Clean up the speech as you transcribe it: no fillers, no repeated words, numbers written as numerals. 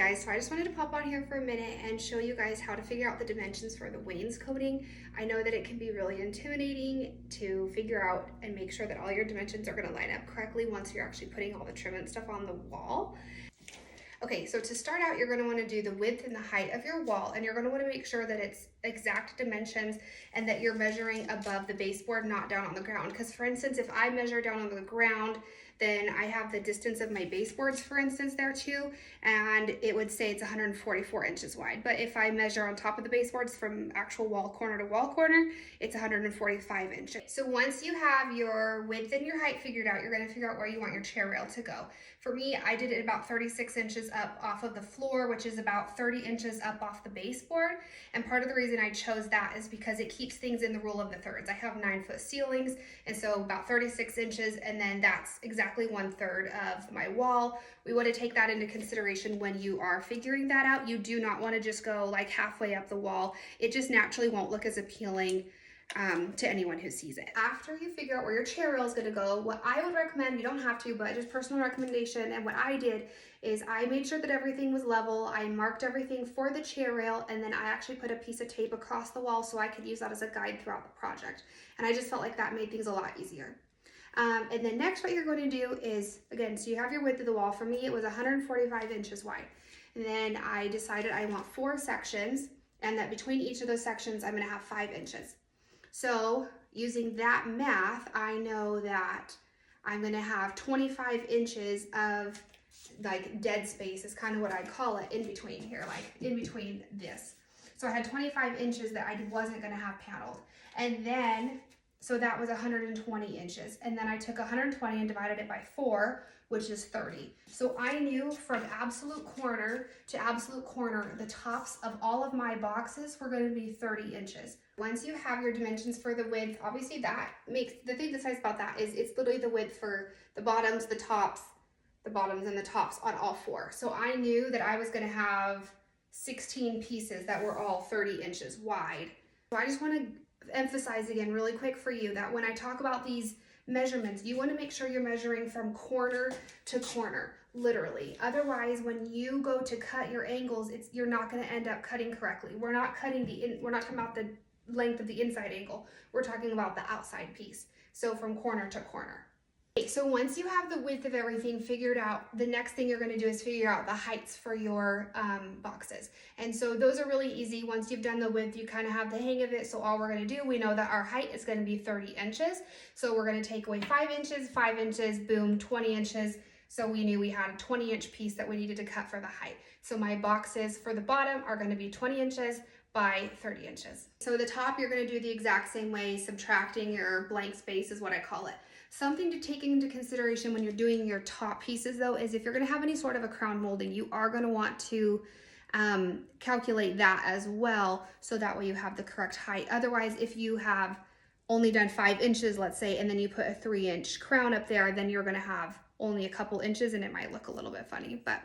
Guys, so I just wanted to pop on here for a minute and show you guys how to figure out the dimensions for the wainscoting. I know that it can be really intimidating to figure out and make sure that all your dimensions are going to line up correctly once you're actually putting all the trim and stuff on the wall. Okay, so to start out, you're going to want to do the width and the height of your wall, and you're going to want to make sure that it's exact dimensions and that you're measuring above the baseboard, not down on the ground. Because for instance, if I measure down on the ground, then I have the distance of my baseboards, for instance, there too, and it would say it's 144 inches wide. But if I measure on top of the baseboards from actual wall corner to wall corner, it's 145 inches. So once you have your width and your height figured out, you're going to figure out where you want your chair rail to go. For me, I did it about 36 inches up off of the floor, which is about 30 inches up off the baseboard. And part of the reason I chose that is because it keeps things in the rule of the thirds. I have 9-foot ceilings, and so about 36 inches, and then that's exactly 1/3 of my wall. We want to take that into consideration when you are figuring that out. You do not want to just go like halfway up the wall. It just naturally won't look as appealing to anyone who sees it. After you figure out where your chair rail is going to go, what I would recommend, you don't have to, but just personal recommendation, and what I did is I made sure that everything was level. I marked everything for the chair rail, and then I actually put a piece of tape across the wall so I could use that as a guide throughout the project. And I just felt like that made things a lot easier. And then next what you're going to do is, again, so you have your width of the wall. For me, it was 145 inches wide. And then I decided I want 4 sections, and that between each of those sections, I'm going to have 5 inches. So using that math, I know that I'm going to have 25 inches of like dead space is kind of what I call it in between here, like in between this. So I had 25 inches that I wasn't going to have paneled. And then, so that was 120 inches. And then I took 120 and divided it by 4, which is 30. So I knew from absolute corner to absolute corner, the tops of all of my boxes were going to be 30 inches. Once you have your dimensions for the width, obviously that makes, the thing that's nice about that is it's literally the width for the bottoms, the tops, the bottoms and the tops on all 4. So I knew that I was going to have 16 pieces that were all 30 inches wide. So I just want to emphasize again really quick for you that when I talk about these measurements, you want to make sure you're measuring from corner to corner, literally. Otherwise, when you go to cut your angles, you're not going to end up cutting correctly. We're not talking about the length of the inside angle. We're talking about the outside piece. So from corner to corner. Okay, so once you have the width of everything figured out, the next thing you're going to do is figure out the heights for your boxes. And so those are really easy. Once you've done the width, you kind of have the hang of it. So all we're going to do, we know that our height is going to be 30 inches. So we're going to take away 5 inches, boom, 20 inches. So we knew we had a 20-inch piece that we needed to cut for the height. So my boxes for the bottom are going to be 20 inches by 30 inches. So the top, you're going to do the exact same way, subtracting your blank space is what I call it. Something to take into consideration when you're doing your top pieces though is if you're going to have any sort of a crown molding, you are going to want to calculate that as well, so that way you have the correct height. Otherwise, if you have only done 5 inches, let's say, and then you put a 3-inch crown up there, then you're going to have only a couple inches and it might look a little bit funny. But